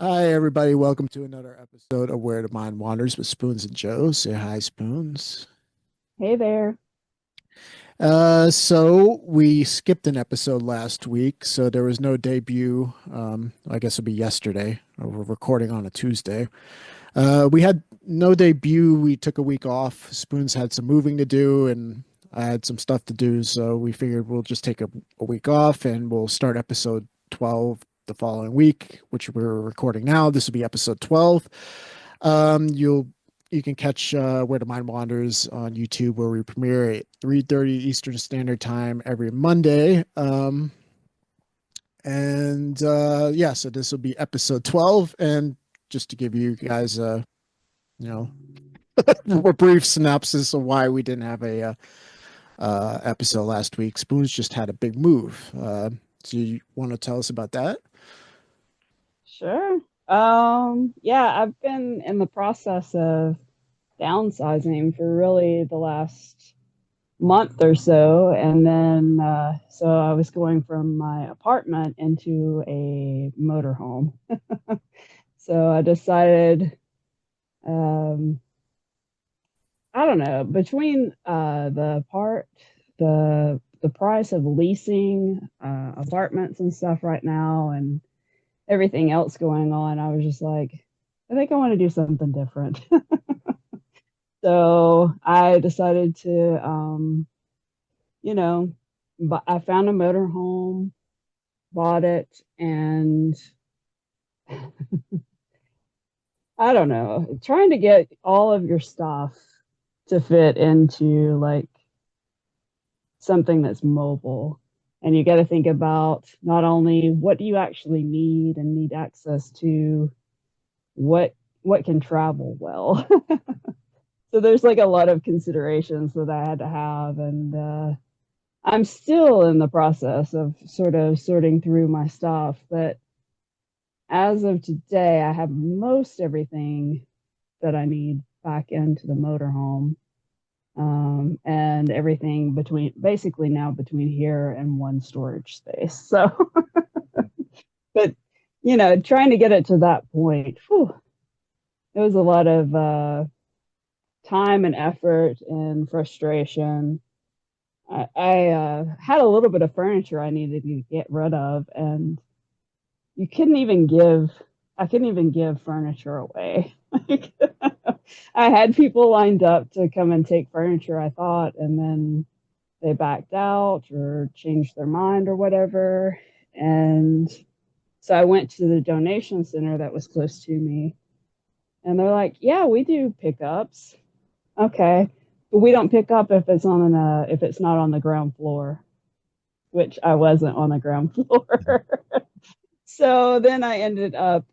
Hi, everybody. Welcome to another episode of Where the Mind Wanders with Spoons and Joe. Say hi, Spoons. Hey there. So we skipped an episode last week, so there was no debut. I guess it'll be yesterday. We're recording on a Tuesday. We had no debut. We took a week off. Spoons had some moving to do, and I had some stuff to do, so we figured we'll just take a week off and we'll start episode 12 the following week, which we're recording now. This will be episode 12. You'll you can catch Where the Mind Wanders on YouTube, where we premiere at 3:30 Eastern Standard Time every Monday. Yeah, so this will be episode 12. And just to give you guys you know a brief synopsis of why we didn't have a episode last week. Spoons just had a big move. Do you want to tell us about that? Sure. Yeah, I've been in the process of downsizing for really the last month or so. And then, so I was going from my apartment into a motorhome. So I decided, um, I don't know, between the price of leasing apartments and stuff right now and everything else going on, I was just like, I think I want to do something different. So I decided to, you know, but I found a motorhome, bought it, and I don't know, trying to get all of your stuff to fit into like something that's mobile. And you got to think about not only what do you actually need and need access to, what what can travel well. So there's like a lot of considerations that I had to have, and I'm still in the process of sort of sorting through my stuff. But as of today, I have most everything that I need back into the motorhome, and everything between basically now between here and one storage space. So, but trying to get it to that point, whew, it was a lot of time and effort and frustration. I had a little bit of furniture I needed to get rid of, and you couldn't even give, I couldn't even give furniture away. Like, I had people lined up to come and take furniture, I thought, and then they backed out or changed their mind or whatever. And so I went to the donation center that was close to me, and they're like, "Yeah, we do pickups." Okay, but we don't pick up if it's not on the ground floor, which I wasn't on the ground floor. So then I ended up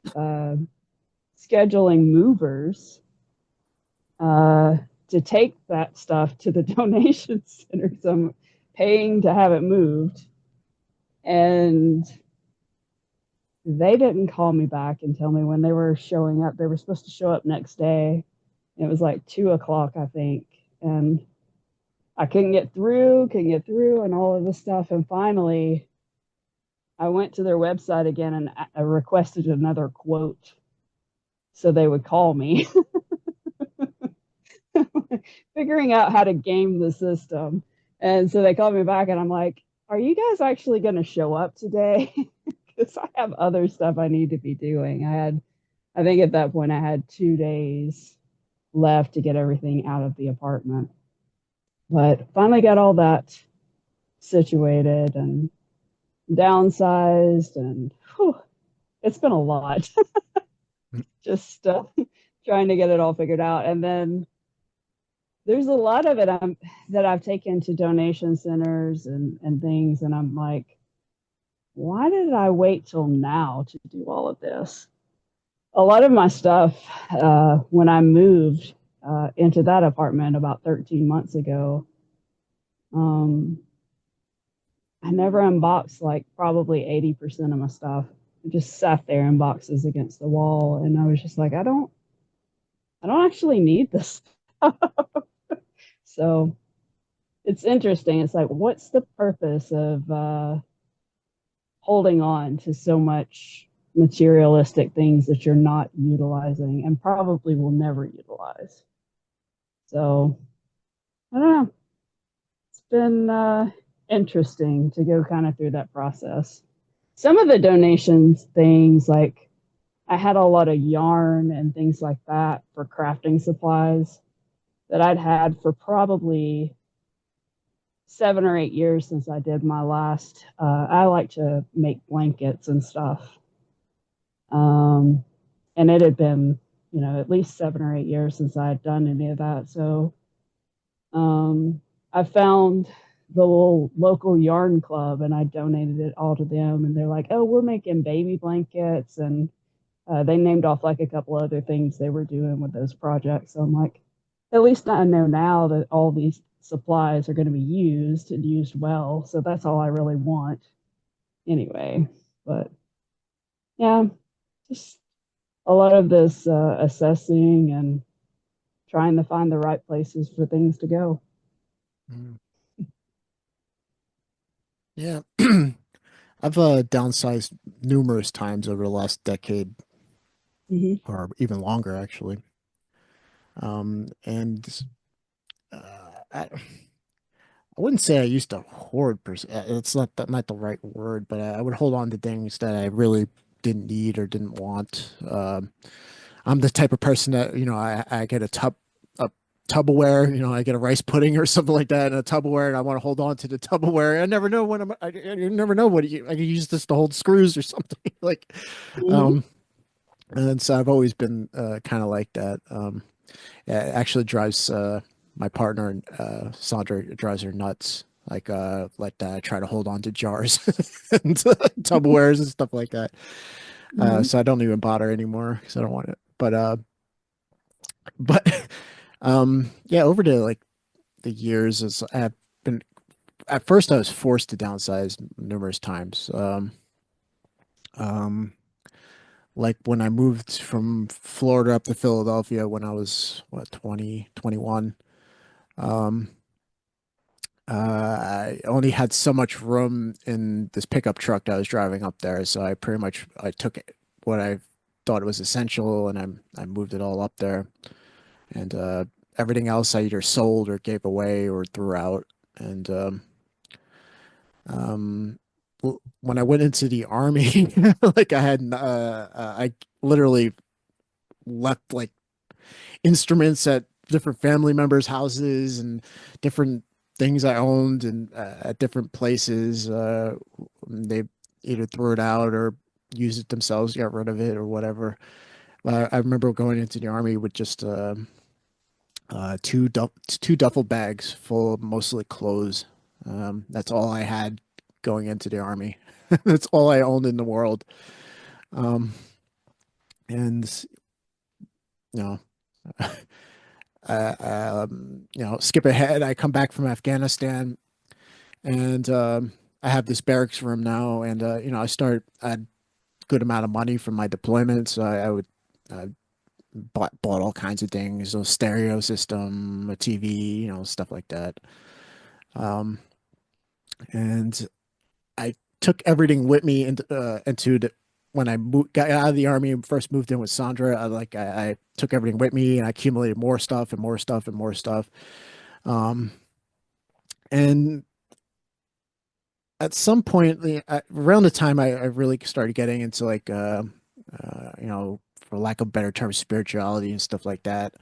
scheduling movers uh, to take that stuff to the donation center. So I'm paying to have it moved, and they didn't call me back and tell me when they were showing up. They were supposed to show up next day. It was like 2 o'clock, I think, and I couldn't get through, and all of this stuff. And finally, I went to their website again and I requested another quote so they would call me, figuring out how to game the system. And so they called me back, and I'm like, "Are you guys actually going to show up today?" Because I have other stuff I need to be doing. I think at that point, I had 2 days left to get everything out of the apartment. But finally got all that situated and downsized, and whew, it's been a lot. Just trying to get it all figured out. And then there's a lot of it that I've taken to donation centers and things, and I'm like, why did I wait till now to do all of this? A lot of my stuff, when I moved into that apartment about 13 months ago, um, I never unboxed like probably 80% of my stuff. It just sat there in boxes against the wall, and I was just like, I don't actually need this. So it's interesting. It's like, what's the purpose of holding on to so much materialistic things that you're not utilizing and probably will never utilize. So I don't know. It's been interesting to go kind of through that process. Some of the donations things, like I had a lot of yarn and things like that for crafting supplies that I'd had for probably 7 or 8 years since I did my last. I like to make blankets and stuff. Um, and it had been, at least 7 or 8 years since I had done any of that. So I found the little local yarn club and I donated it all to them. And they're like, oh, we're making baby blankets. And they named off like a couple other things they were doing with those projects. So I'm like, at least I know now that all these supplies are going to be used and used well. So that's all I really want anyway. But yeah, just a lot of this assessing and trying to find the right places for things to go. Mm. Yeah. I've downsized numerous times over the last decade Mm-hmm. or even longer, actually. And I wouldn't say I used to hoard it's not the right word, but I would hold on to things that I really didn't need or didn't want. I'm the type of person that, I get a Tupperware, I get a rice pudding or something like that in a Tupperware, and I want to hold on to the Tupperware. I never know when you never know what I can use this to hold screws or something like, Mm-hmm. um, and so I've always been kind of like that. Yeah, it actually drives my partner, Sandra, it drives her nuts. Like that, I try to hold on to jars and Tupperwares and stuff like that. Mm-hmm. So I don't even bother anymore because I don't want it. But yeah, over the years, is I've been at first I was forced to downsize numerous times. Um, like when I moved from Florida up to Philadelphia when I was what 20, 21. Um, I only had so much room in this pickup truck that I was driving up there, so I pretty much I took what I thought was essential and I moved it all up there, and everything else I either sold or gave away or threw out. And um, when I went into the army, like I literally left like instruments at different family members' houses and different things I owned and at different places. They either threw it out or used it themselves, got rid of it or whatever. I remember going into the army with just two duffel bags full of mostly clothes. That's all I had going into the army. That's all I owned in the world. Um, and you know, skip ahead. I come back from Afghanistan, and I have this barracks room now, and I had a good amount of money from my deployments. I would uh, bought all kinds of things, a stereo system, a TV, stuff like that. Um, and I took everything with me into when got out of the army and first moved in with Sandra. I took everything with me and I accumulated more stuff and more stuff and more stuff. Um, and at some point, around the time I really started getting into for lack of a better term, spirituality and stuff like that.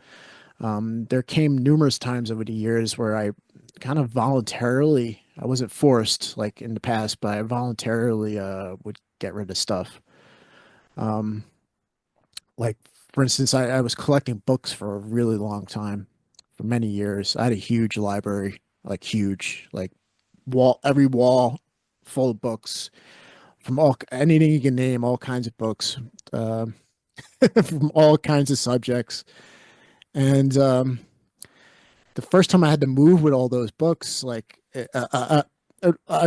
There came numerous times over the years where I kind of voluntarily, I wasn't forced like in the past, but I voluntarily would get rid of stuff. Um, like for instance, I was collecting books for a really long time, for many years. I had a huge library, like huge, like every wall full of books from all anything you can name, all kinds of books, um, from all kinds of subjects. And the first time I had to move with all those books, I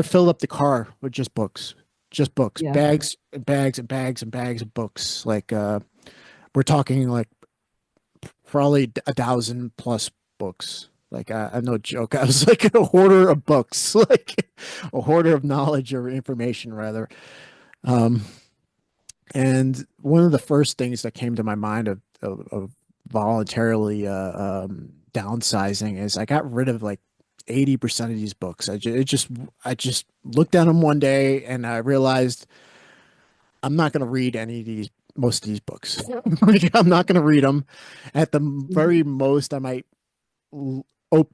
filled up the car with just books, Yeah. bags and bags and bags and bags of books. We're talking like probably 1,000 plus books. I'm no joke. I was like a hoarder of books, like a hoarder of knowledge or information rather. Um, And one of the first things that came to my mind of voluntarily downsizing is I got rid of like 80% of these books. I just looked at them one day and I realized I'm not going to read any of these most of these books. Like, I'm not going to read them. At the very Mhm. most, I might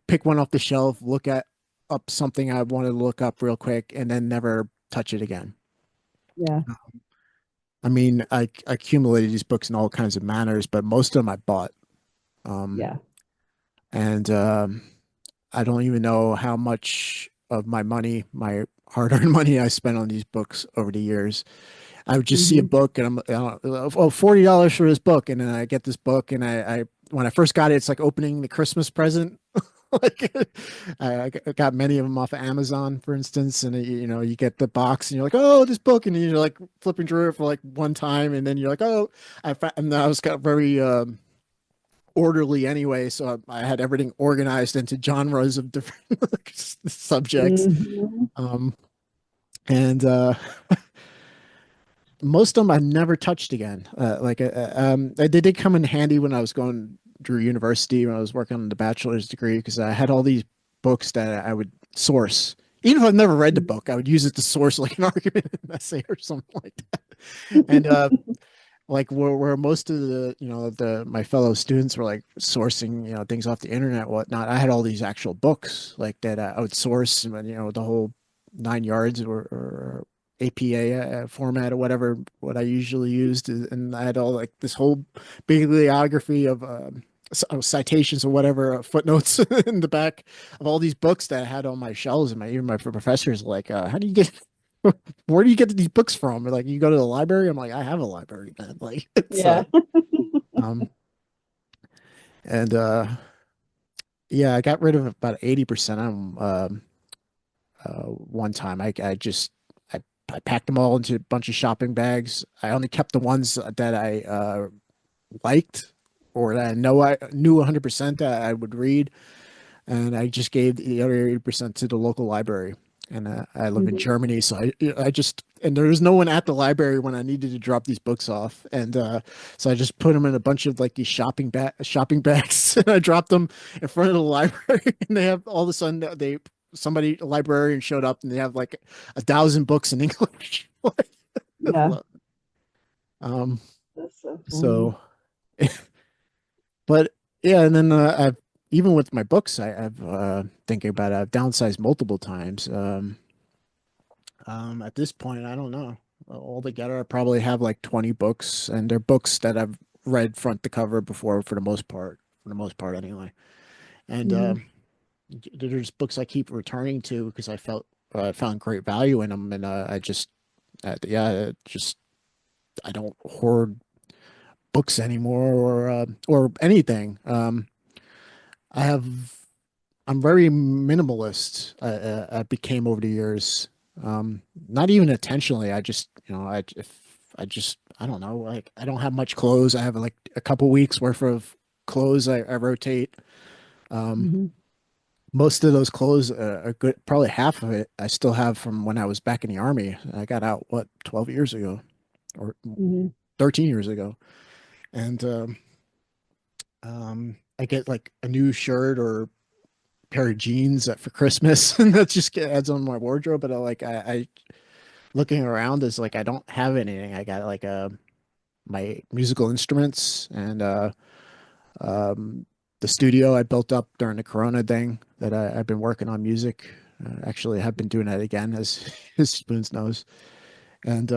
pick one off the shelf, look at up something I wanted to look up real quick, and then never touch it again. Yeah. I mean, I accumulated these books in all kinds of manners, but most of them I bought. Um, Yeah. and I don't even know how much of my money, my hard-earned money, I spent on these books over the years. I would just see a Hmm. book and oh, $40 for this book. And then I get this book and when I first got it, it's like opening the Christmas present. Like I got many of them off of Amazon, for instance, and you know, you get the box and you're like, oh, this book, and you're like flipping through it for like one time, and then you're like, oh, and I was got very orderly anyway, so I had everything organized into genres of different subjects, Hmm. um, and most of them I never touched again. They did come in handy when I was going through university when I was working on the bachelor's degree because I had all these books that I would source. Even if I've never read the book, I would use it to source like an argument, an essay, or something like that. And like where most of the the my fellow students were like sourcing things off the internet and whatnot, I had all these actual books like that I would source and the whole 9 yards or APA format or whatever what I usually used, and I had all like this whole bibliography of citations or whatever footnotes in the back of all these books that I had on my shelves, and my even my professors like how do you get where do you get these books from? Like, you go to the library? I'm like, I have a library, man. Like, it's Yeah. um and yeah, I got rid of about 80% of them one time. I I packed them all into a bunch of shopping bags. I only kept the ones that I liked or that I know I knew 100% that I would read, and I just gave the other 80% to the local library. And I live in Hmm. Germany, so I just and there was no one at the library when I needed to drop these books off, and so I just put them in a bunch of like these shopping bags, and I dropped them in front of the library, and they have all of a sudden a librarian showed up, and they have like 1,000 books in English. Yeah. um, That's so funny. so, but yeah, and then I've even with my books, I've thinking about it, I've downsized multiple times. At this point, I don't know. Altogether, I probably have like 20 books, and they're books that I've read front to cover before for the most part anyway. And Hmm. there's books I keep returning to because I found great value in them, and yeah, just I don't hoard books anymore or anything. I have I'm very minimalist. I became over the years. Not even intentionally. I just, if I just, I don't know. Like, I don't have much clothes. I have like a couple weeks worth of clothes. I rotate. Um, Hmm. Most of those clothes, are good. Probably half of it I still have from when I was back in the army. I got out, what, 12 years ago or Hmm. 13 years ago. And, I get like a new shirt or pair of jeans for Christmas, and that just adds on my wardrobe. But I looking around is like I don't have anything. I got like my musical instruments and um the studio I built up during the Corona thing that I've been working on music. Actually, I have been doing that again, as his Spoons knows. And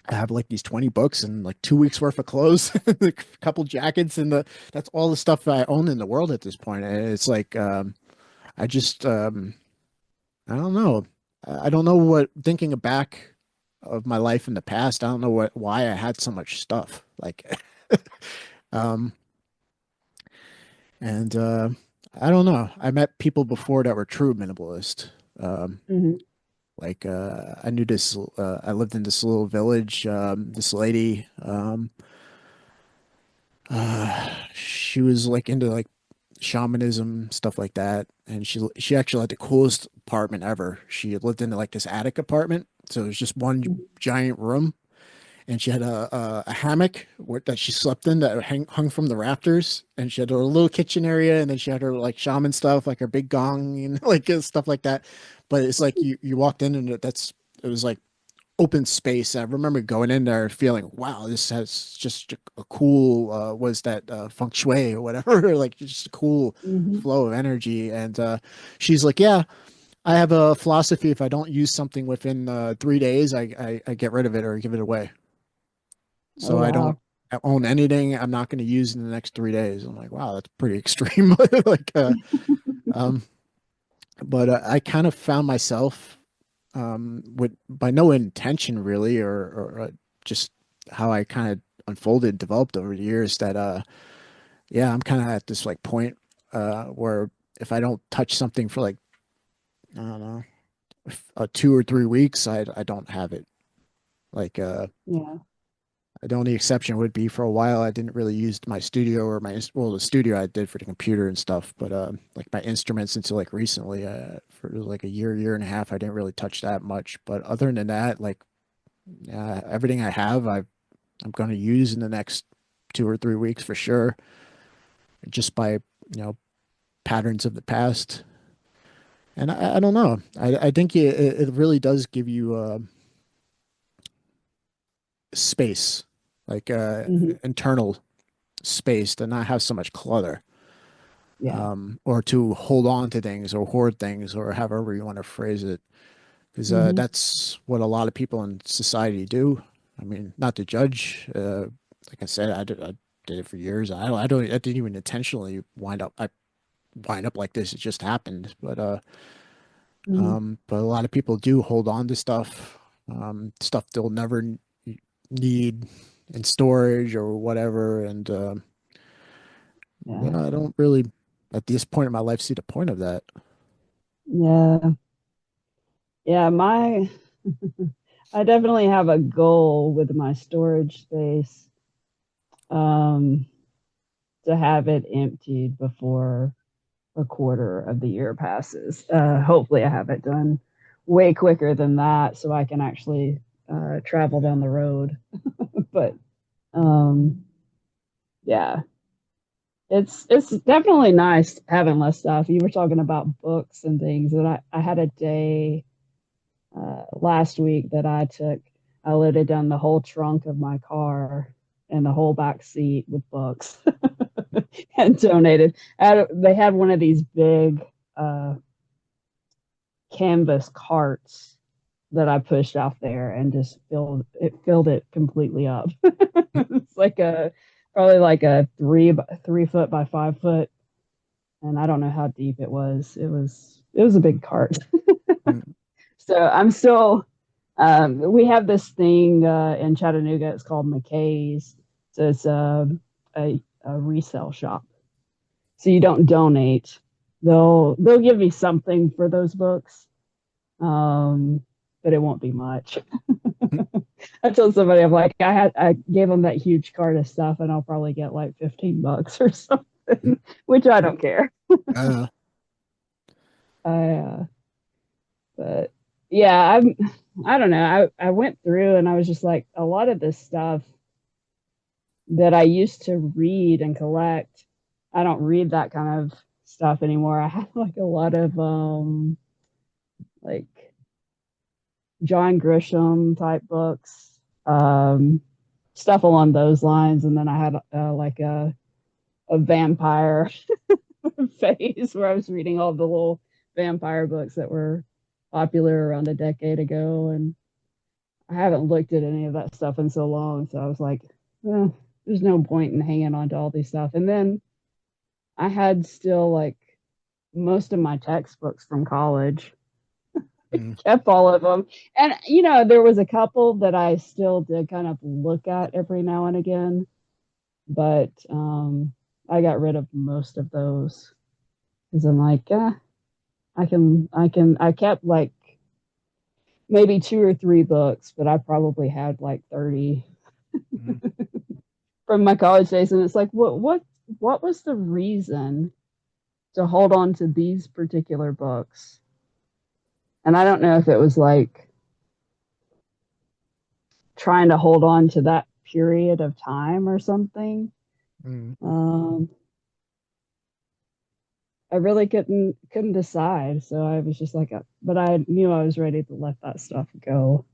I have like these 20 books and like 2 weeks worth of clothes, a couple jackets, and the that's all the stuff I own in the world at this point. And it's like I just I don't know. I don't know what thinking back of my life in the past. I don't know why I had so much stuff. Like um and I don't know. I met people before that were true minimalist. Um Hmm. I knew this I lived in this little village. This lady she was like into like shamanism stuff like that, and she actually had the coolest apartment ever. She lived in like this attic apartment, so it was just one giant room, and she had a hammock that she slept in that hung from the rafters, and she had her little kitchen area, and then she had her like shaman stuff, like her big gong, like stuff like that. But it's like you walked in and it was like open space. I remember going in there feeling, wow, this has just a cool, was that feng shui or whatever, like just a cool Hmm. flow of energy. And she's like, yeah, I have a philosophy. If I don't use something within 3 days, I get rid of it or give it away. Oh So I don't wow. own anything I'm not going to use in the next 3 days. I'm like, wow, that's pretty extreme. Like, um, but I kind of found myself with by no intention really, or just how I kind of unfolded, developed over the years that yeah, I'm kind of at this like point where if I don't touch something for like I don't know 2 or 3 weeks, I don't have it. Like Yeah. the only exception would be for a while I didn't really use my studio or well, the studio I did for the computer and stuff, but like my instruments until like recently, for like a year and a half, I didn't really touch that much. But other than that, like everything I have, I'm going to use in the next 2 or 3 weeks for sure, just by patterns of the past. And I don't know. I think it really does give you space, like Hmm. internal space to not have so much clutter, Yeah. or to hold on to things or hoard things or however you want to phrase it. Because Hmm. that's what a lot of people in society do. I mean, not to judge. Like I said, I did it for years. I didn't even intentionally wind up. I wind up like this. It just happened. Hmm. But a lot of people do hold on to stuff, stuff they'll never need in storage or whatever. And Yeah. yeah, I don't really, at this point in my life, see the point of that. Yeah. Yeah. I definitely have a goal with my storage space, um, to have it emptied before a quarter of the year passes. Hopefully, I have it done way quicker than that so I can actually travel down the road. But um, yeah, it's definitely nice having less stuff. You were talking about books and things, and I had a day last week that I loaded down the whole trunk of my car and the whole back seat with books and donated. They had one of these big uh, canvas carts that I pushed out there and just filled it completely up. It's like a probably like a 3 foot by 5 foot, and I don't know how deep it was. It was a big cart. Mm, So I'm still. We have this thing in Chattanooga. It's called McKay's. So it's a resale shop. So you don't donate. They'll give me something for those books, um, but it won't be much. I told somebody I gave them that huge cart of stuff, and I'll probably get like $15 or something, which I don't care. uh, I but yeah, I don't know. I went through and I was just like a lot of this stuff that I used to read and collect. I don't read that kind of stuff anymore. I have like a lot of like John Grisham type books, stuff along those lines. And then I had like a vampire phase where I was reading all the little vampire books that were popular around a decade ago. And I haven't looked at any of that stuff in so long. So I was like, eh, there's no point in hanging on to all these stuff. And then I had still like most of my textbooks from college, mm, kept all of them. And, there was a couple that I still did kind of look at every now and again, but I got rid of most of those because I'm like, I kept like maybe 2 or 3 books, but I probably had like 30 mm, from my college days. And it's like, what was the reason to hold on to these particular books? And I don't know if it was like trying to hold on to that period of time or something. Mm, Um, I really couldn't decide, so I was just like, but I knew I was ready to let that stuff go.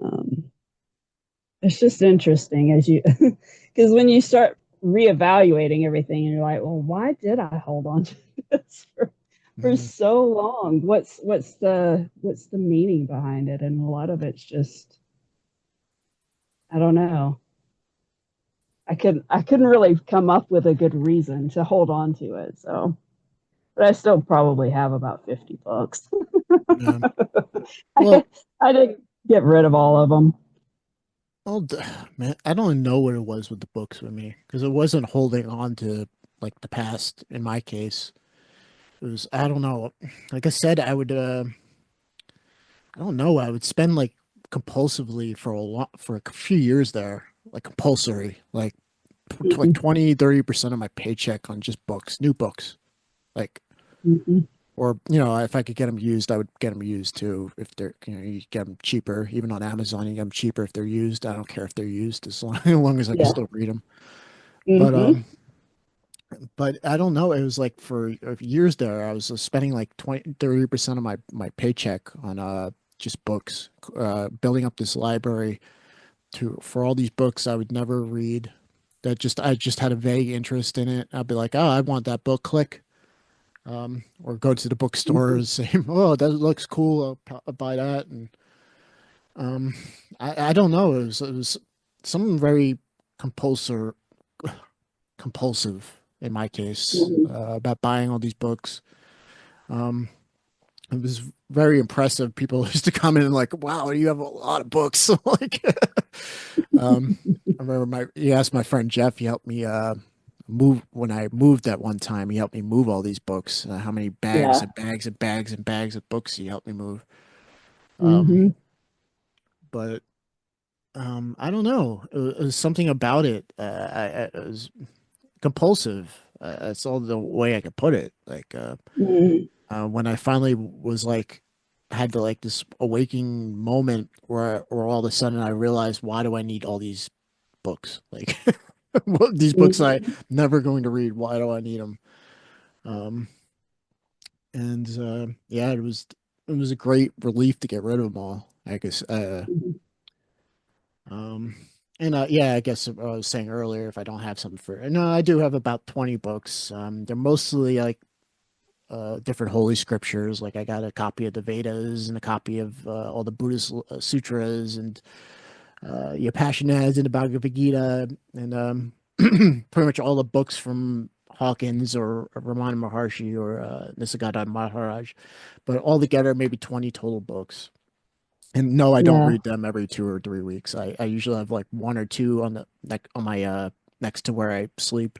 Um, it's just interesting as you, because when you start reevaluating everything, and you're like, well, why did I hold on to this for mm, so long? What's the meaning behind it? And a lot of it's just, I don't know. I couldn't really come up with a good reason to hold on to it. So, but I still probably have about 50 books. yeah. I, Well, I didn't get rid of all of them. well, man, I don't know what it was with the books with me because it wasn't holding on to like the past in my case. It was, I don't know. Like I said, I don't know. I would spend like compulsively for a lot for a few years there, like compulsory, like like Mm-hmm. 20, 30% of my paycheck on just books, new books. Like, Mm-hmm. or, if I could get them used, I would get them used too. If they're, you get them cheaper, even on Amazon, you get them cheaper if they're used. I don't care if they're used as long as I can Yeah. still read them. But, Mm-hmm. but I don't know. It was like for years there, I was spending like 20, 30% of my paycheck on, just books, building up this library for all these books I would never read that I just had a vague interest in it. I'd be like, oh, I want that book, click. Or go to the bookstore Mm-hmm. and say, oh, that looks cool. I'll buy that. And um, I don't know. It was something very compulsive, compulsive in my case, Mm-hmm. about buying all these books. Um, it was very impressive. People used to come in and like, wow, you have a lot of books. Like, um, I remember you asked my friend Jeff, he helped me move when I moved that one time. He helped me move all these books. How many bags Yeah. and bags and bags and bags of books he helped me move. Um, Mm-hmm. but I don't know. It was something about it. It was compulsive. That's all the way I could put it. Like Mm-hmm. when I finally was like had the like this awakening moment where all of a sudden I realized, why do I need all these books? Like these books I Mm-hmm. never going to read. Why do I need them? Um, and yeah, it was a great relief to get rid of them all. I guess. Um, and yeah, I guess I was saying earlier, if I don't have something for no, I do have about 20 books. They're mostly like different holy scriptures. Like I got a copy of the Vedas and a copy of all the Buddhist sutras and Upanishads and the Bhagavad Gita and pretty much all the books from Hawkins or Ramana Maharshi or Nisargadatta Maharaj, but altogether maybe 20 total books. And no, I don't Yeah. read them every 2 or 3 weeks. I usually have like one or two on the neck on my next to where I sleep,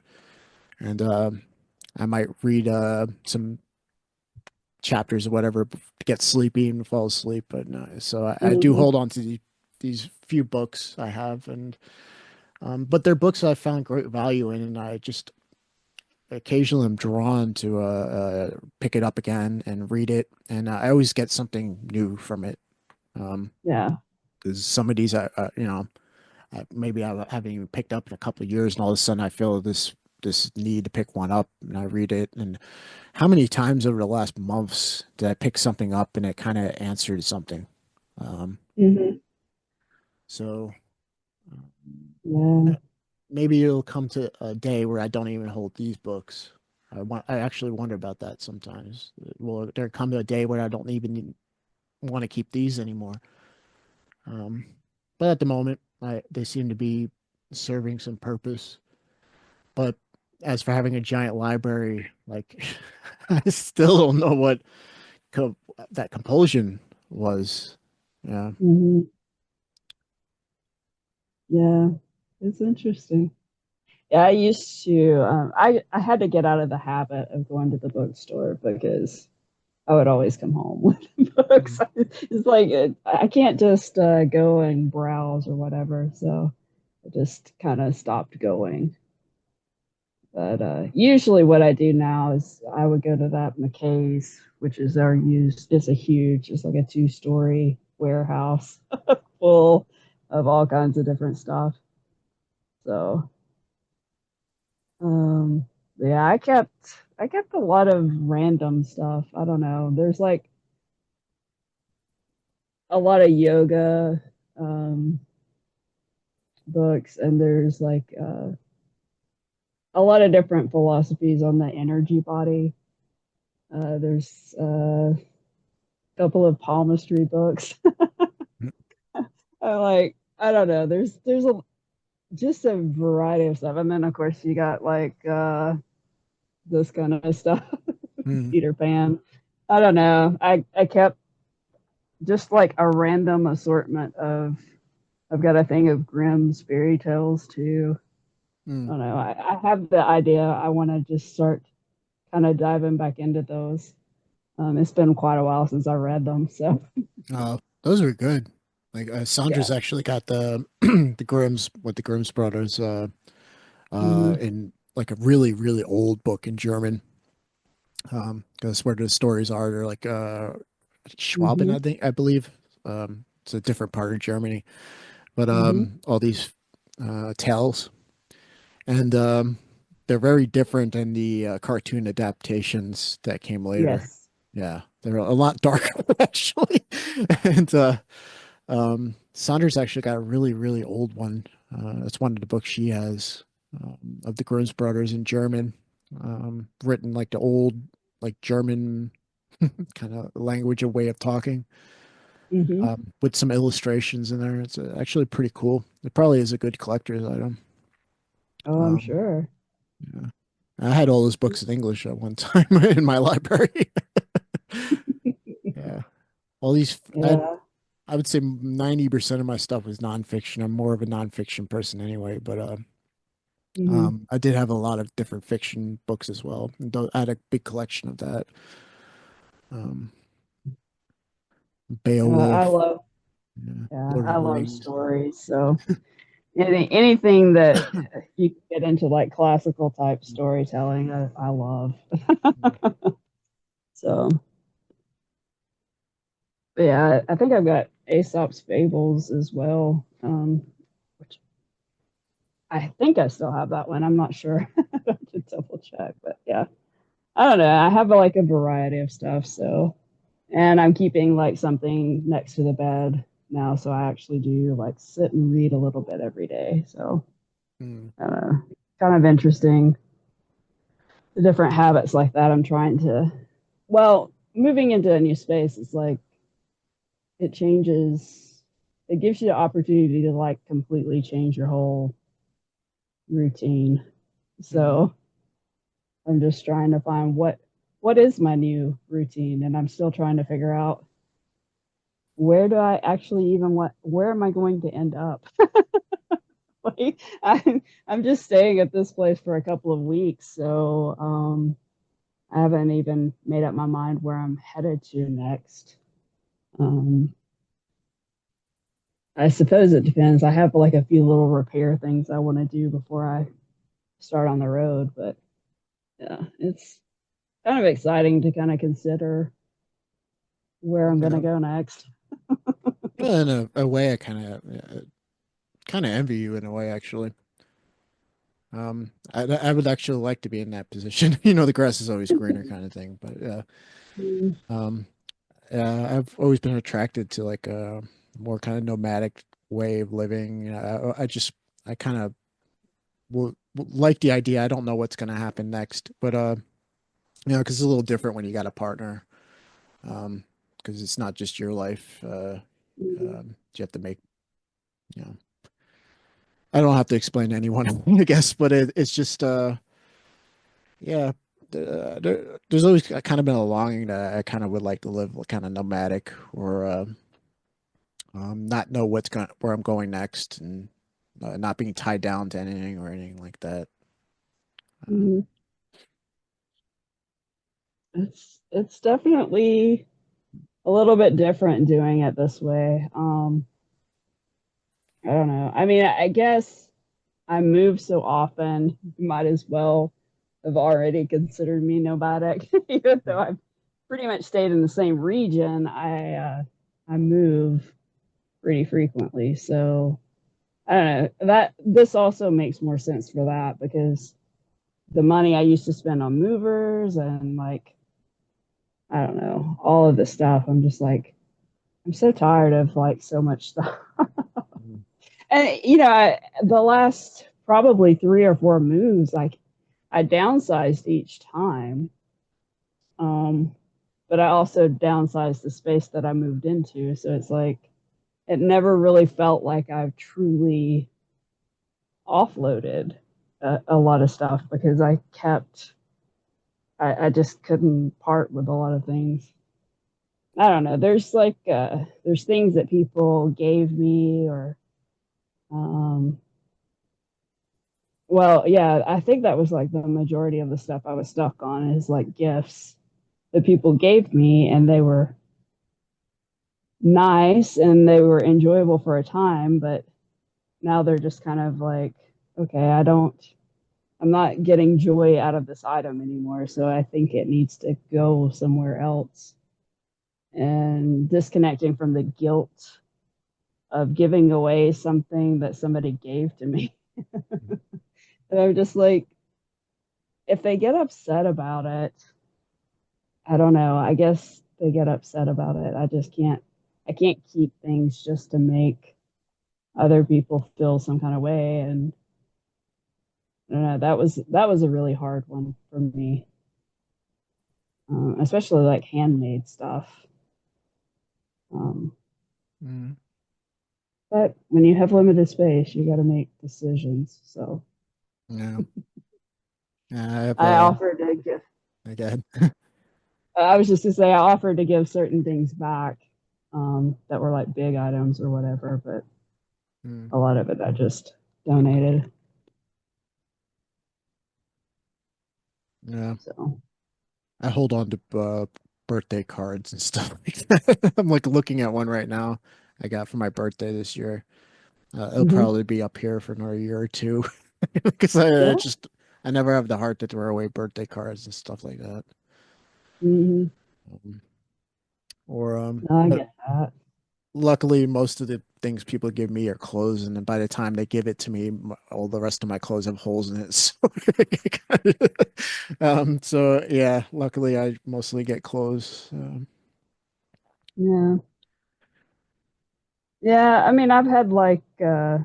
and I might read some chapters or whatever to get sleepy and fall asleep. But no, so I do Mm-hmm. hold on to these few books I have, and but they're books I found great value in, and I just occasionally am drawn to pick it up again and read it, and I always get something new from it. Um, Yeah. because some of these, maybe I haven't even picked up in a couple of years, and all of a sudden I feel this need to pick one up, and I read it. And how many times over the last months did I pick something up and it kind of answered something? Um, Mm-hmm. so Yeah. maybe it'll come to a day where I don't even hold these books. I actually wonder about that sometimes. Will there come a day where I don't even want to keep these anymore? Um, but at the moment, they seem to be serving some purpose. But as for having a giant library, like I still don't know what co that compulsion was. Yeah. Mm-hmm. Yeah. It's interesting. Yeah, I used to. I had to get out of the habit of going to the bookstore because I would always come home with books. Mm. It's like I can't just go and browse or whatever. So I just kind of stopped going. But usually, what I do now is I would go to that McKay's, which is our used. It's a huge. It's like a two-story warehouse full. of all kinds of different stuff. So um yeah, I kept a lot of random stuff. I don't know. There's like a lot of yoga um books, and there's like a lot of different philosophies on the energy body. There's a couple of palmistry books. I like, I don't know. There's a just a variety of stuff, and then of course you got like this kind of stuff, Mm. Peter Pan. I don't know. I kept just like a random assortment of. I've got a thing of Grimm's fairy tales too. I Mm. don't know. I have the idea. I want to just start kind of diving back into those. It's been quite a while since I read them, so Those are good. Like yeah. Sandra's actually got the the Grimm's what the Grimm's brothers Mm-hmm. in like a really really old book in German. Because where the stories are, they're like Schwaben, Mm-hmm. I believe. It's a different part of Germany, but Mm-hmm. all these tales, and they're very different than the cartoon adaptations that came later. Yes. Yeah, they're a lot darker actually, and Saunders actually got a really really old one. It's one of the books she has of the Grimm's brothers in German, written like the old like German kind of language and way of talking, Mm-hmm. with some illustrations in there. It's actually pretty cool. It probably is a good collector's item. Oh, I'm Um, sure. yeah. I had all those books in English at one time in my library. Yeah. All these, Yeah. I would say 90% of my stuff was nonfiction. I'm more of a nonfiction person anyway, but Mm-hmm. I did have a lot of different fiction books as well. I had a big collection of that. Um, I Beowulf, love, yeah, yeah, Lord of I the love Rings. stories. So anything that you can get into like classical type storytelling, I love. So but yeah, I think I've got Aesop's Fables as well. Which I think I still have that one. I'm not sure. I have to double check, but yeah, I don't know. I have like a variety of stuff. So, and I'm keeping like something next to the bed now. So I actually do like sit and read a little bit every day. So, Mm, I don't know, kind of interesting. The different habits like that I'm trying to, well, moving into a new space, it's like it changes, it gives you the opportunity to like completely change your whole routine. mm, So I'm just trying to find what is my new routine, and I'm still trying to figure out where do I actually even want, where am I going to end up? Like I'm just staying at this place for a couple of weeks, so I haven't even made up my mind where I'm headed to next. Um, I suppose it depends. I have like a few little repair things I want to do before I start on the road, but yeah, it's kind of exciting to kind of consider where I'm going to yeah. go next. Well, in a way, I kind of envy you in a way, actually. I would actually like to be in that position. You know, the grass is always greener kind of thing. But yeah, Mm, um, I've always been attracted to like a more kind of nomadic way of living. You know, I kind of will like the idea. I don't know what's going to happen next, but you know, because it's a little different when you got a partner. Because it's not just your life. mm, You have to make, you know, I don't have to explain to anyone, I guess, but it's just yeah, there's always kind of been a longing that I kind of would like to live kind of nomadic or not know where I'm going next and not being tied down to anything or anything like that. Uh, mm. It's definitely a little bit different doing it this way. I don't know. I mean, I guess I move so often, you might as well have already considered me nomadic, even though I've pretty much stayed in the same region. I move pretty frequently. So I don't know, that this also makes more sense for that because the money I used to spend on movers and like I don't know, all of this stuff. I'm just like I'm so tired of like so much stuff. Mm. And the last probably 3 or 4 moves, like I downsized each time. Um, but I also downsized the space that I moved into. So it's like it never really felt like I've truly offloaded a lot of stuff because I just couldn't part with a lot of things. I don't know. There's like there's things that people gave me or um well, yeah, I think that was like the majority of the stuff I was stuck on is like gifts that people gave me and they were nice and they were enjoyable for a time, but now they're just kind of like, okay, I'm not getting joy out of this item anymore. So I think it needs to go somewhere else and disconnecting from the guilt of giving away something that somebody gave to me. And I'm just like, if they get upset about it, I don't know. I guess they get upset about it. I can't keep things just to make other people feel some kind of way. And I don't know, that was a really hard one for me, especially like handmade stuff. Um, Mm. but when you have limited space, you got to make decisions. So Yeah. Yeah, I have I offered to give. again. I was just to say I offered to give certain things back that were like big items or whatever, but Mm. a lot of it I just donated. Yeah. So I hold on to birthday cards and stuff like that. I'm like looking at one right now I got for my birthday this year. It'll mm-hmm. probably be up here for another year or two because Yeah. I never have the heart to throw away birthday cards and stuff like that. Mm-hmm. Um, or No, I but get that. luckily most of the things people give me are clothes, and then by the time they give it to me, all the rest of my clothes have holes in it. So yeah, luckily I mostly get clothes. Yeah. Yeah. I mean, I've had like, I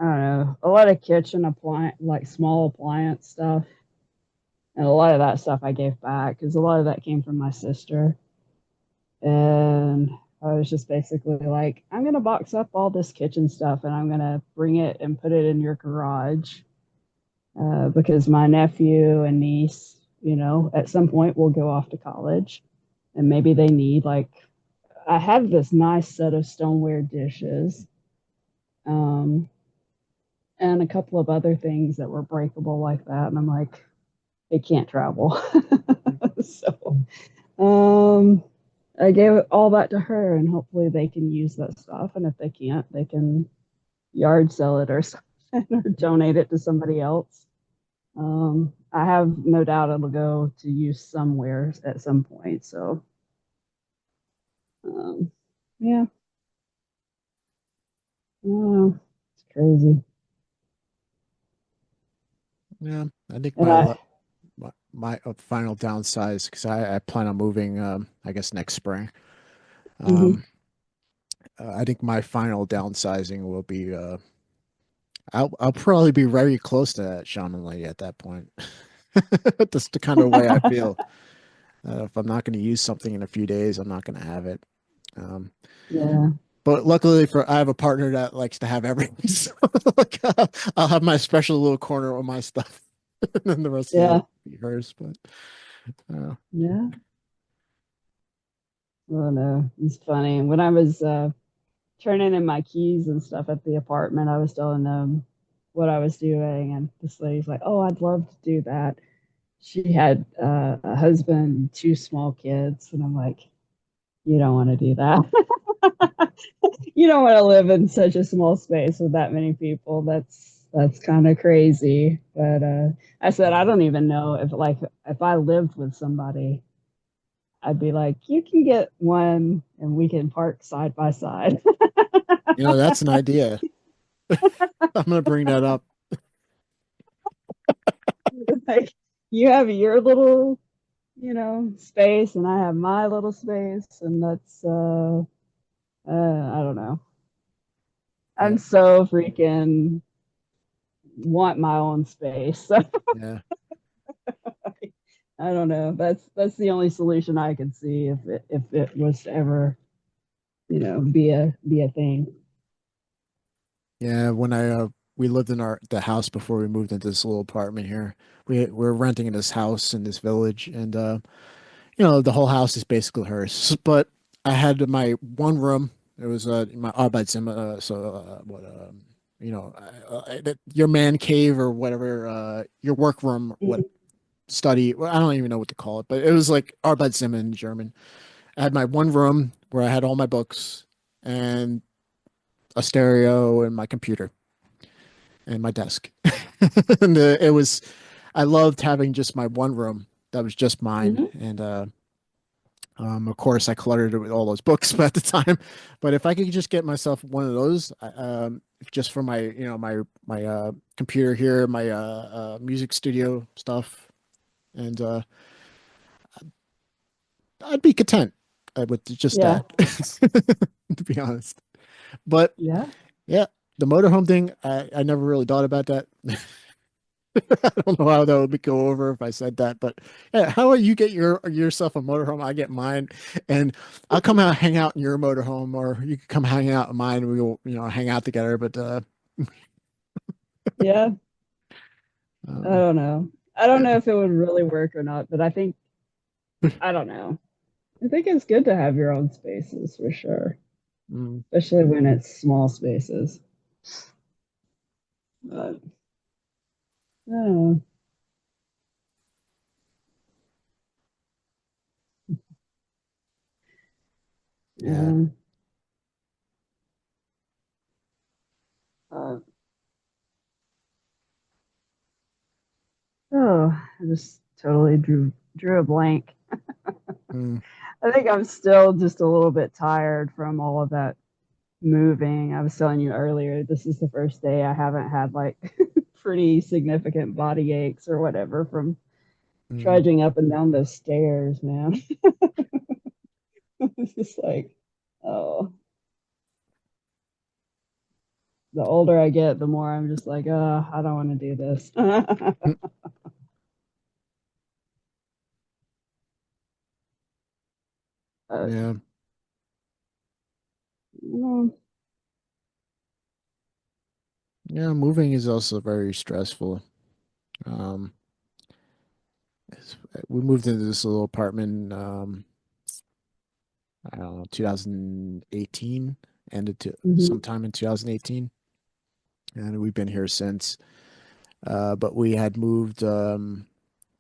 don't know, a lot of kitchen appliance, like small appliance stuff. And a lot of that stuff I gave back because a lot of that came from my sister. And I was just basically like, I'm going to box up all this kitchen stuff and I'm going to bring it and put it in your garage because my nephew and niece, at some point will go off to college and maybe they need like, I have this nice set of stoneware dishes um, and a couple of other things that were breakable like that. And I'm like, it can't travel. So um, I gave all that to her, and hopefully they can use that stuff. And if they can't, they can yard sell it or something or donate it to somebody else. I have no doubt it'll go to use somewhere at some point. So, um, yeah, it's crazy. Yeah, I think And I, my final downsize because I plan on moving I guess next spring. mm-hmm, Um, I think my final downsizing will be I'll probably be very close to that shaman lady at that point. That's the kind of way I feel. If I'm not going to use something in a few days, I'm not going to have it. Um, yeah, but luckily for I have a partner that likes to have everything, so like, I'll have my special little corner of my stuff, and then the rest of it yeah, will be hers. But uh, yeah. Oh no, it's funny. When I was turning in my keys and stuff at the apartment, I was telling them what I was doing, and this lady's like, "Oh, I'd love to do that." She had a husband, 2 small kids, and I'm like, "You don't want to do that. You don't want to live in such a small space with that many people. That's kind of crazy." But I said, I don't even know if I lived with somebody, I'd be like, you can get one and we can park side by side. That's an idea. I'm gonna bring that up. Like, you have your little, space, and I have my little space, and that's I don't know. Yeah, I'm so freaking want my own space. So yeah, I don't know. That's the only solution I could see if it was to ever, be a thing. yeah. When I we lived in our the house before we moved into this little apartment here. We're renting in this house in this village, and the whole house is basically hers. But I had my one room. It was my Arbeitszimmer, what your man cave or whatever, your workroom, what Mhm. study. Well, I don't even know what to call it, but it was like Arbeitszimmer in German. I had my one room where I had all my books and a stereo and my computer and my desk. And I loved having just my one room that was just mine. Mhm. And of course, I cluttered it with all those books at the time. But if I could just get myself one of those, just for my, my computer here, my music studio stuff, and I'd be content with just Yeah. that, to be honest. But Yeah. yeah, the motorhome thing, I never really thought about that. I don't know how that would go over if I said that, but yeah, how about you get yourself a motorhome? I get mine, and I'll come out hang out in your motorhome, or you can come hang out in mine. And we'll hang out together. But Yeah. I um, don't know. I don't yeah, know if it would really work or not, but I don't know. I think it's good to have your own spaces for sure, mm, especially when it's small spaces. But I don't know. yeah, Yeah. Uh, oh, I just totally drew a blank. mm, I think I'm still just a little bit tired from all of that moving. I was telling you earlier, this is the first day I haven't had like pretty significant body aches or whatever from mm, trudging up and down those stairs, man. It's just like, oh, the older I get, the more I'm just like, oh, I don't want to do this. mm, uh, yeah, mm, yeah. Moving is also very stressful. Um, we moved into this little apartment. I don't know, 2018, ended to mhm, sometime in 2018, and we've been here since. But we had moved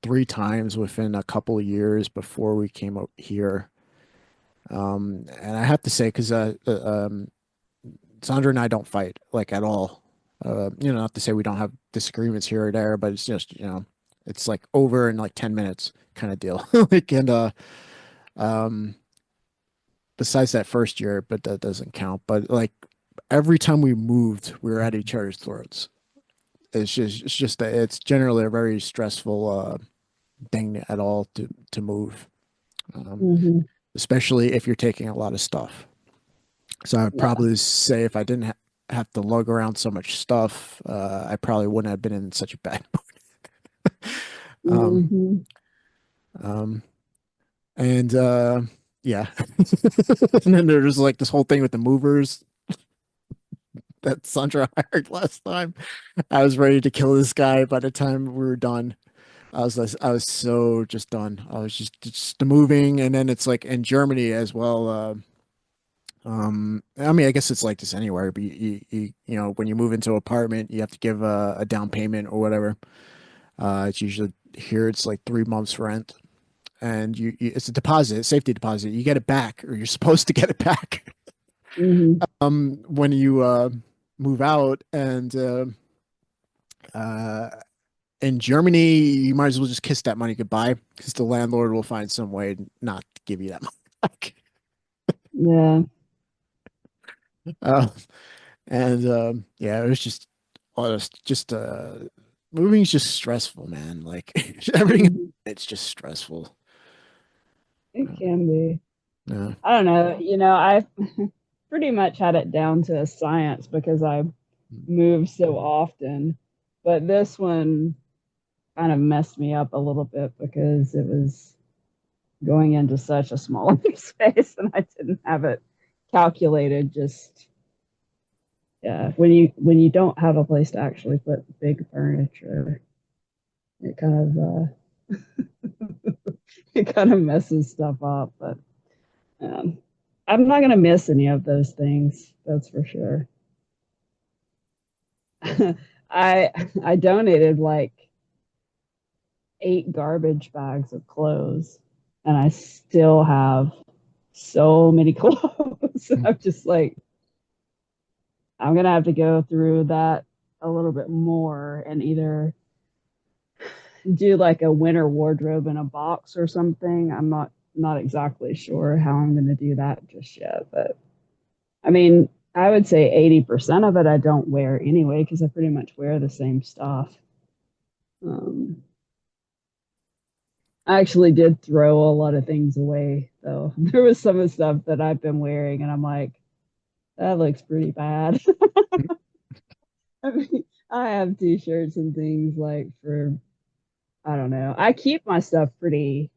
three times within a couple of years before we came out here. And I have to say, because Sandra and I don't fight like at all. Not to say we don't have disagreements here or there, but it's just, it's like over in like 10 minutes kind of deal. Like, and um, besides that first year, but that doesn't count. But like every time we moved, we were at each other's throats. It's generally a very stressful thing at all to move, um, mhm, especially if you're taking a lot of stuff. So I'd yeah, probably say if I didn't have to lug around so much stuff, I probably wouldn't have been in such a bad mood. Um, mhm, um, and yeah, and then there's like this whole thing with the movers that Sandra hired last time. I was ready to kill this guy by the time we were done. I was so just done. I was just moving, and then it's like in Germany as well. I mean, I guess it's like this anywhere, but when you move into an apartment, you have to give a down payment or whatever. It's usually here, it's like 3 months rent, and it's a deposit, safety deposit. You get it back, or you're supposed to get it back, mhm, when you move out, and uh, in Germany, you might as well just kiss that money goodbye because the landlord will find some way not to give you that money back. Yeah. Uh, and yeah, it was just moving's just stressful, man. Like everything, Mhm. it's just stressful. It Uh, can be. yeah. I don't know. I pretty much had it down to a science because I move so often. But this one kind of messed me up a little bit because it was going into such a small space and I didn't have it calculated. Just yeah, when you don't have a place to actually put big furniture, it kind of it kind of messes stuff up. But um, I'm not gonna miss any of those things. That's for sure. I I donated like 8 garbage bags of clothes, and I still have so many clothes. I'm just like, I'm gonna have to go through that a little bit more and either do like a winter wardrobe in a box or something. I'm not exactly sure how I'm gonna do that just yet, but I mean, I would say 80% of it I don't wear anyway because I pretty much wear the same stuff. Um, I actually did throw a lot of things away though. There was some of the stuff that I've been wearing, and I'm like, that looks pretty bad. I mean, I have t-shirts and things like for I don't know. I keep my stuff pretty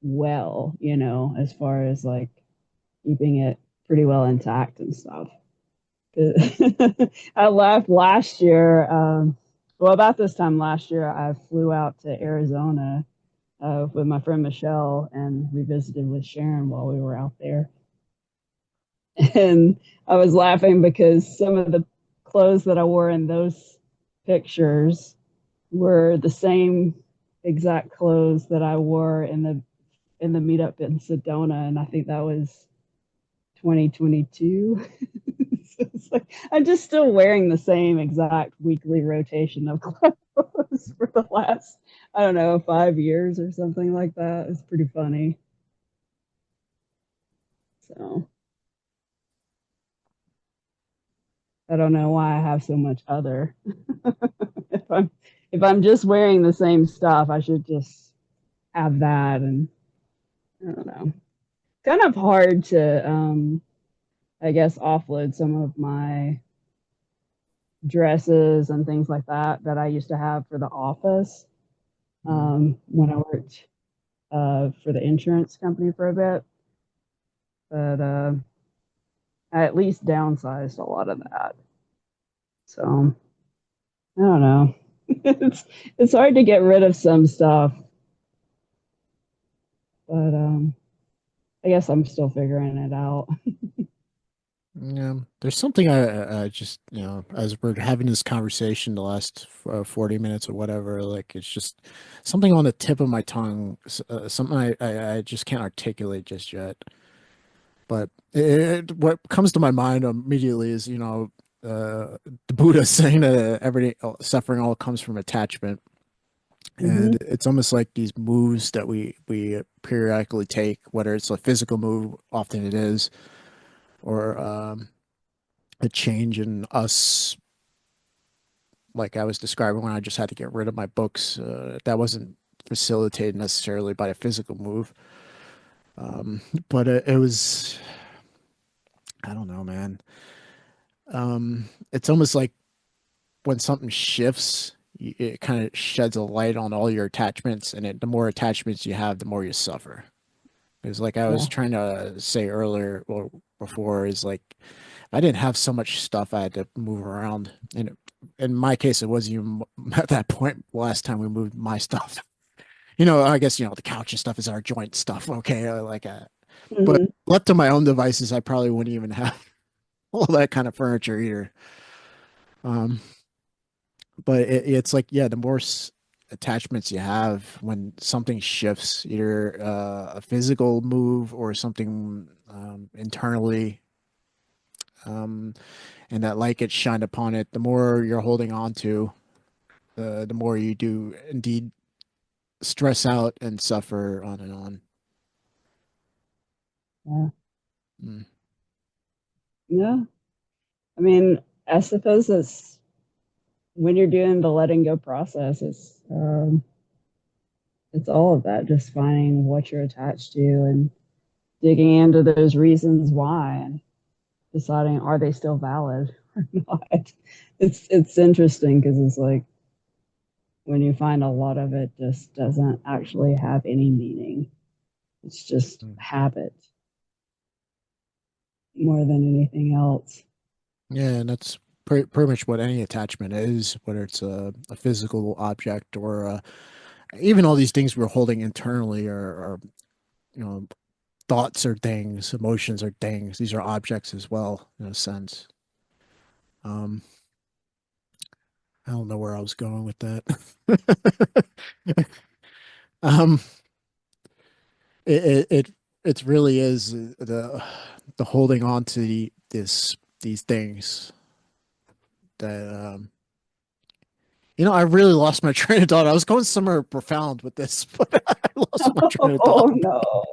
well, as far as like keeping it pretty well intact and stuff. I left last year. Well, about this time last year, I flew out to Arizona with my friend Michelle, and we visited with Sharon while we were out there. And I was laughing because some of the clothes that I wore in those pictures were the same exact clothes that I wore in the meetup in Sedona, and I think that was 2022. So it's like I'm just still wearing the same exact weekly rotation of clothes for the last, I don't know, 5 years or something like that. It's pretty funny. So I don't know why I have so much other. if I'm if I'm just wearing the same stuff, I should just have that. And I don't know. Kind of hard to I guess offload some of my dresses and things like that I used to have for the office when I worked for the insurance company for a bit. But I at least downsized a lot of that. So I don't know. It's hard to get rid of some stuff, but I guess I'm still figuring it out. Yeah, there's something I just, as we're having this conversation the last 40 minutes or whatever, like it's just something on the tip of my tongue, something I just can't articulate just yet. But what comes to my mind immediately is, the Buddha saying that every suffering all comes from attachment. And Hmm. it's almost like these moves that we periodically take, whether it's a physical move, often it is, or a change in us, like I was describing when I just had to get rid of my books. That wasn't facilitated necessarily by a physical move, but it was, I don't know, man. It's almost like when something shifts, it kind of sheds a light on all your attachments, and the more attachments you have, the more you suffer. Because, like I was Yeah. trying to say earlier or before, is like I didn't have so much stuff I had to move around. And in my case, it wasn't even at that point last time we moved my stuff. I guess, the couch and stuff is our joint stuff. Okay. But Hmm. left to my own devices, I probably wouldn't even have all that kind of furniture either. Um, but it's like, yeah, the more attachments you have when something shifts, either a physical move or something internally, um, and that light gets shined upon it, the more you're holding on to, the more you do indeed stress out and suffer on and on. Yeah. Mm. Yeah. I mean, I suppose it's when you're doing the letting go process, it's all of that, just finding what you're attached to and digging into those reasons why and deciding are they still valid or not. It's interesting because it's like when you find a lot of it just doesn't actually have any meaning. It's just Mm. habit more than anything else. Yeah, and that's pretty much what any attachment is, whether it's a physical object or even all these things we're holding internally are you know thoughts are things, emotions are things. These are objects as well, in a sense. Um, I don't know where I was going with that. Um, it it really is the holding on to these things that I really lost my train of thought. I was going somewhere profound with this, but I lost my train of Oh thought. no.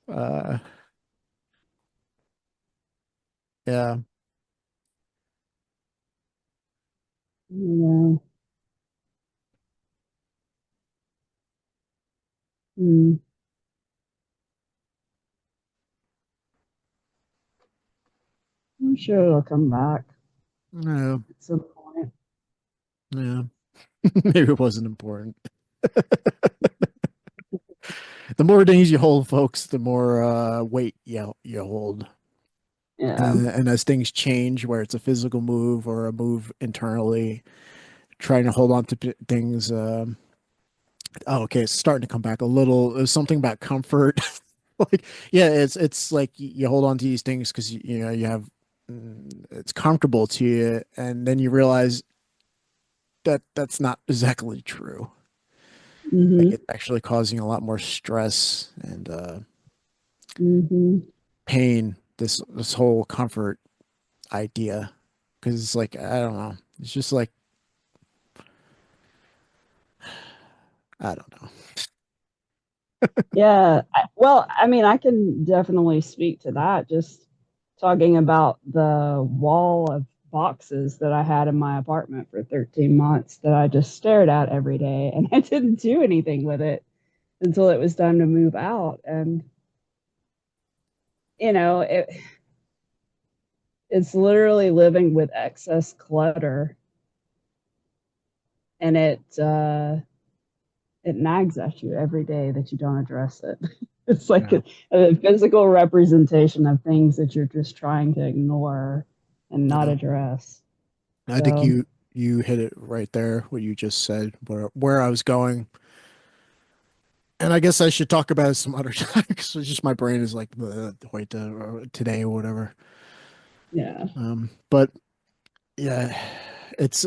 Uh, uh, yeah, Yeah. Mm. I'm sure it'll come back yeah, at some point. yeah. Maybe it wasn't important. The more things you hold, folks, the more weight you hold. Yeah. And as things change, where it's a physical move or a move internally, trying to hold on to things. Oh, okay, it's starting to come back a little. There's something about comfort. Like, yeah, it's like you hold on to these things because you have it's comfortable to you, and then you realize that that's not exactly true. Like Mm-hmm. it's actually causing a lot more stress and Mm-hmm. pain. This whole comfort idea, because it's like I don't know. It's just like I don't know. Yeah. Well, I mean, I can definitely speak to that. Just talking about the wall of boxes that I had in my apartment for 13 months that I just stared at every day and I didn't do anything with it until it was time to move out. And, you know, it's literally living with excess clutter and it nags at you every day that you don't address it. It's like Yeah, a physical representation of things that you're just trying to ignore and not yeah. address. I think So, you hit it right there. What you just said, where I was going, and I guess I should talk about it some other time because it's just my brain is like wait today or whatever. yeah. But yeah, it's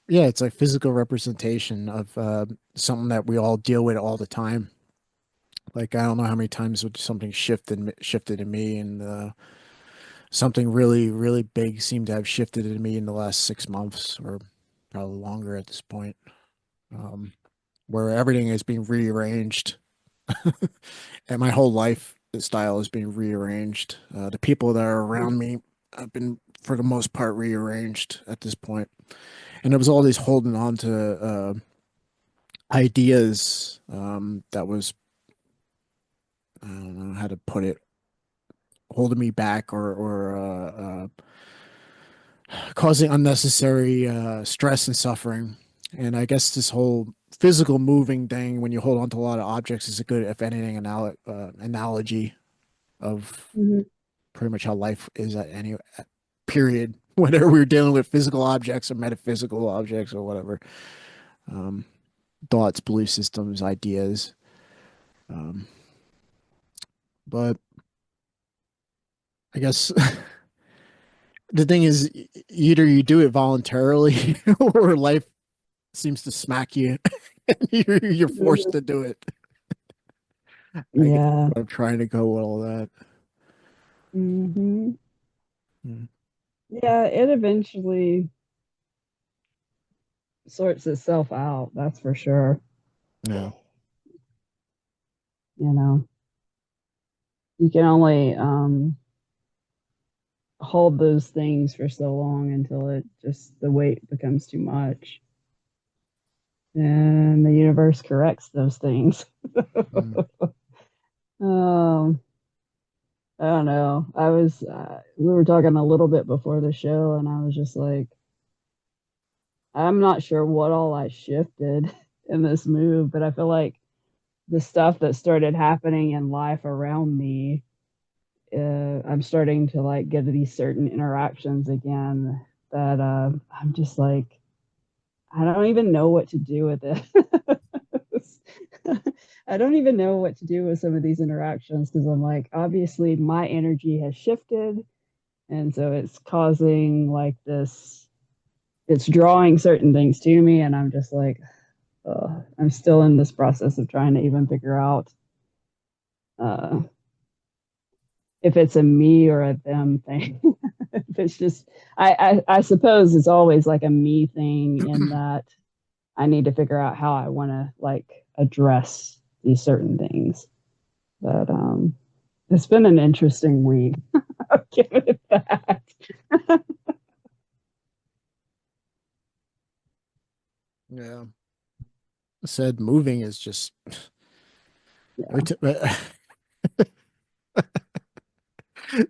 yeah, it's a physical representation of something that we all deal with all the time. Like I don't know how many times would something shifted in me, and something really big seemed to have shifted in me in the last 6 months, or probably longer at this point, where everything is being rearranged, and my whole life style is being rearranged. The people that are around me have been, for the most part, rearranged at this point, and it was all these holding on to ideas that was I don't know how to put it, holding me back or causing unnecessary stress and suffering. And I guess this whole physical moving thing, when you hold on to a lot of objects, is a good, if anything, analogy of Mm-hmm. pretty much how life is at any period, whether we're dealing with physical objects or metaphysical objects or whatever, um, thoughts, belief systems, ideas. Um, but I guess the thing is, either you do it voluntarily or life seems to smack you and you're forced to do it. I guess Yeah. I'm trying to go with all that. Hmm. Mm. Yeah, it eventually. sorts itself out, that's for sure. Yeah. You know, you can only hold those things for so long until it just the weight becomes too much. And the universe corrects those things. Mm. um, I don't know. We were talking a little bit before the show, and I was just like, I'm not sure what all I shifted in this move, but I feel like the stuff that started happening in life around me, I'm starting to like get these certain interactions again that I'm just like, I don't even know what to do with it. I don't even know what to do with some of these interactions because I'm like, obviously, my energy has shifted. And so it's causing like this, it's drawing certain things to me. And I'm just like, I'm still in this process of trying to even figure out uh, if it's a me or a them thing. If it's just, I suppose it's always like a me thing in that I need to figure out how I want to like address these certain things. But it's been an interesting week. I'll give it that. Yeah. Said moving is just every Yeah.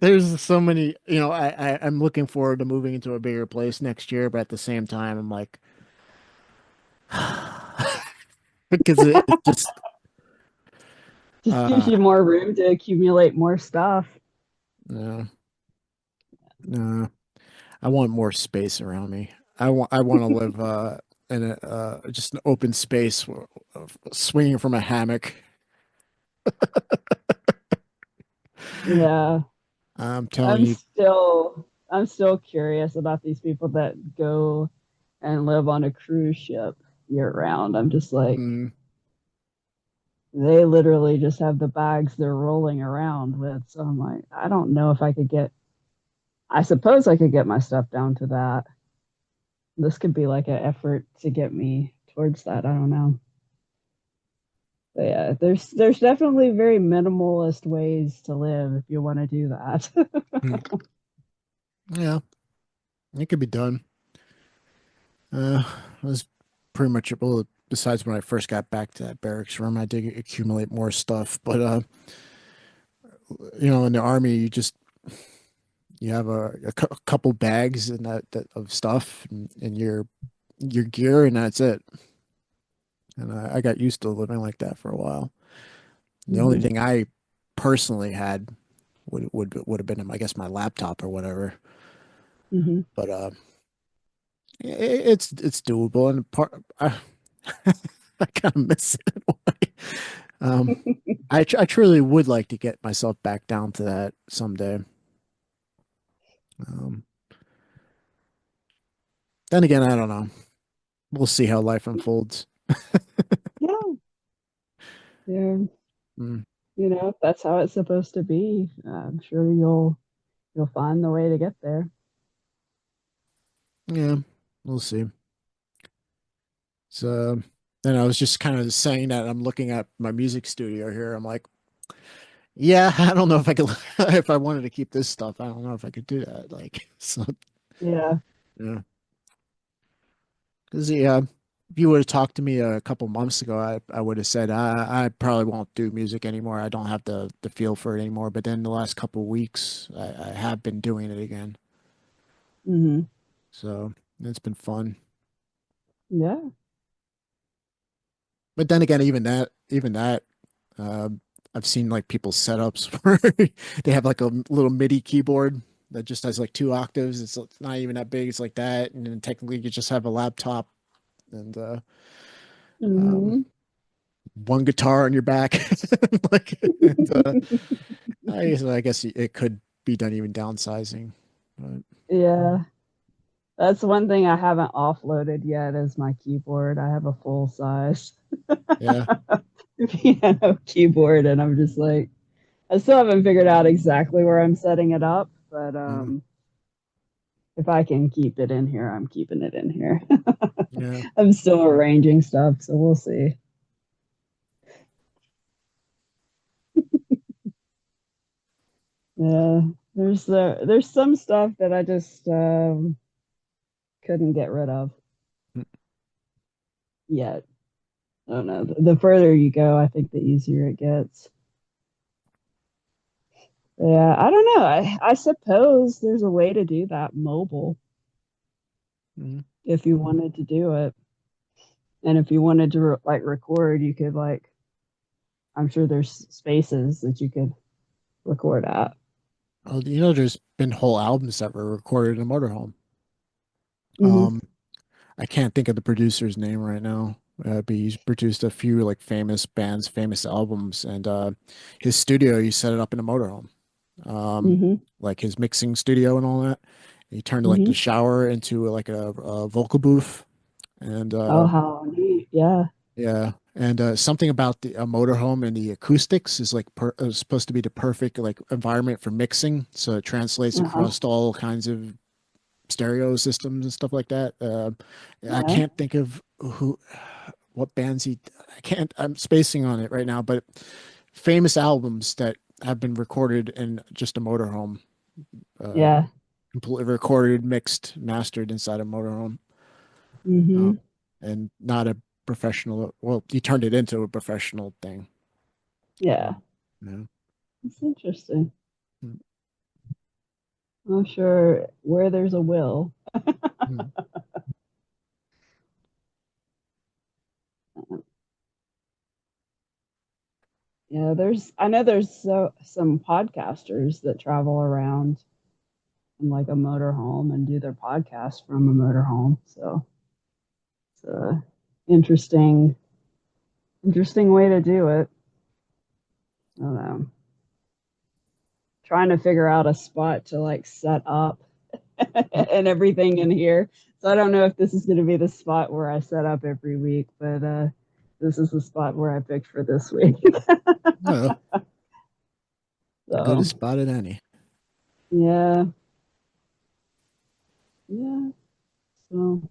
there's so many, I'm looking forward to moving into a bigger place next year, but at the same time, I'm like, because it just, Just gives uh, you more room to accumulate more stuff. no, no, I want more space around me. I want to live, in just an open space, swinging from a hammock. Yeah. I'm telling you, I'm still curious about these people that go and live on a cruise ship year round. I'm just like, mm, they literally just have the bags they're rolling around with. So I'm like, I don't know if I could get, I suppose I could get my stuff down to that. This could be like an effort to get me towards that. I don't know. But yeah, there's definitely very minimalist ways to live if you want to do that. mm, yeah, it could be done. I was pretty much well, besides when I first got back to that barracks room, I did accumulate more stuff. But in the army, you have a couple bags and that of stuff and your gear, and that's it. And I got used to living like that for a while. The only Hmm. thing I personally had would have been, I guess, my laptop or whatever. Hmm. But it's doable, and I kind of miss it in a way. Um, I truly would like to get myself back down to that someday. Um, then again, I don't know. We'll see how life unfolds. Yeah, yeah. Mm, That's how it's supposed to be. I'm sure you'll find the way to get there. yeah, we'll see. So then I was just kind of saying that I'm looking at my music studio here. I'm like, yeah, I don't know if I could, if I wanted to keep this stuff, I don't know if I could do that. Like, so, Yeah. yeah. Because, yeah, if you would have talked to me a couple months ago, I would have said, I probably won't do music anymore. I don't have the feel for it anymore. But then the last couple weeks, I have been doing it again. Hmm. So it's been fun. Yeah. But then again, even that, um, I've seen like people's setups where they have like a little MIDI keyboard that just has like two octaves. It's not even that big. It's like that, and then technically you just have a laptop and um, Hmm. one guitar on your back. Like, and, I guess it could be done even downsizing. But Yeah. That's one thing I haven't offloaded yet is my keyboard. I have a full size yeah, piano keyboard, and I'm just like, I still haven't figured out exactly where I'm setting it up, but mm, if I can keep it in here, I'm keeping it in here. Yeah. I'm still arranging stuff, so we'll see. Yeah, there's some stuff that I just couldn't get rid of yet. I don't know. The further you go, I think the easier it gets. Yeah, I don't know. I suppose there's a way to do that mobile Mhm. if you wanted to do it. And if you wanted to like record, you could like I'm sure there's spaces that you could record at. Well, there's been whole albums that were recorded in a motorhome. Hmm. Um, I can't think of the producer's name right now, but he's produced a few like famous bands, famous albums, and his studio, he set it up in a motorhome, um, Hmm. like his mixing studio and all that. He turned like the Hmm. shower into like a vocal booth, and Oh, how neat. Yeah. yeah, and something about the a motorhome and the acoustics is like supposed to be the perfect like environment for mixing, so it translates Uh-huh. across all kinds of stereo systems and stuff like that. I Yeah. can't think of what bands I can't, I'm spacing on it right now, but famous albums that have been recorded in just a motorhome, uh, Yeah. completely recorded, mixed, mastered inside a motorhome, uh, Hmm. and not a professional. Well, he turned it into a professional thing. Yeah. Um, yeah. It's interesting. I'm sure where there's a will. Mhm. Yeah, I know there's some podcasters that travel around in like a motorhome and do their podcast from a motorhome. So it's a interesting, interesting way to do it. I don't know. Trying to figure out a spot to like set up and everything in here. So I don't know if this is going to be the spot where I set up every week, but this is the spot where I picked for this week. Well, good as So spotted any. yeah, yeah. So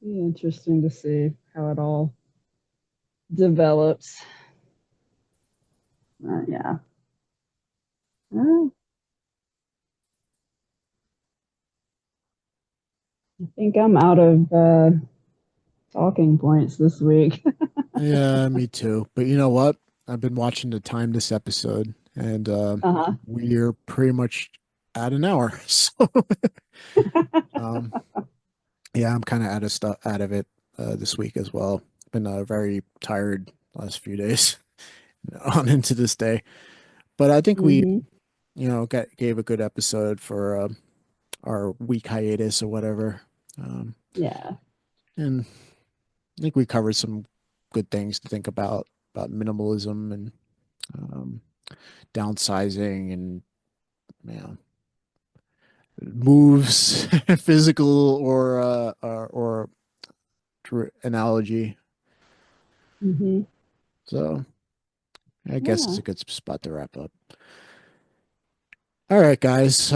be interesting to see how it all develops. Yeah. Uh, I think I'm out of talking points this week. Yeah, me too. But you know what? I've been watching the time this episode, and Uh-huh. we're pretty much at an hour. So, um, yeah, I'm kind of out of it this week as well. Been very tired last few days on into this day. But I think we, Hmm. gave a good episode for our week hiatus or whatever. Yeah. And I think we covered some good things to think about minimalism and um, downsizing and moves, physical or analogy. Hmm. So I guess it's Yeah. a good spot to wrap up. All right, guys.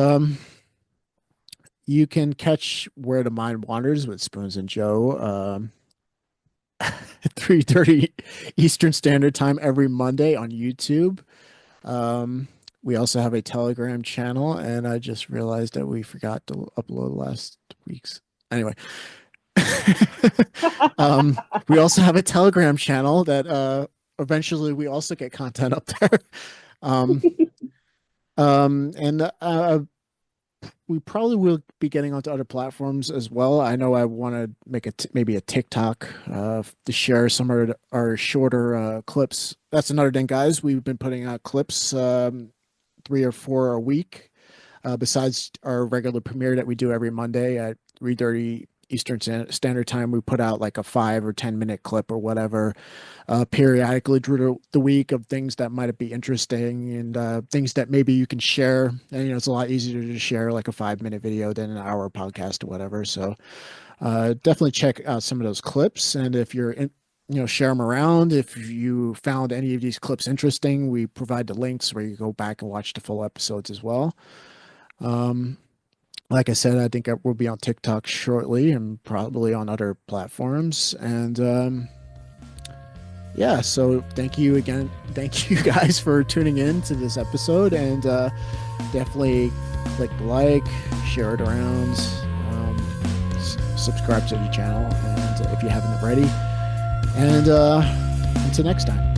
You can catch Where the Mind Wanders with Spoons and Joe at 3:30 Eastern Standard Time every Monday on YouTube. Um, we also have a Telegram channel, and I just realized that we forgot to upload last week's. Anyway, we also have a Telegram channel that eventually we also get content up there. Um, and we probably will be getting onto other platforms as well. I know I want to make maybe a TikTok to share some of our shorter clips. That's another thing, guys. We've been putting out clips, 3 or 4 a week, besides our regular premiere that we do every Monday at 3:30 Eastern Standard Time. We put out like a 5 or 10 minute clip or whatever periodically through the week of things that might be interesting and things that maybe you can share. And it's a lot easier to share like a 5 minute video than an hour podcast or whatever. So definitely check out some of those clips. And if you're in, share them around. If you found any of these clips interesting, we provide the links where you go back and watch the full episodes as well. Um, Like I said, I think I will be on TikTok shortly and probably on other platforms. And yeah, so thank you again. Thank you guys for tuning in to this episode. And definitely click like, share it around, subscribe to the channel, and if you haven't already. And until next time.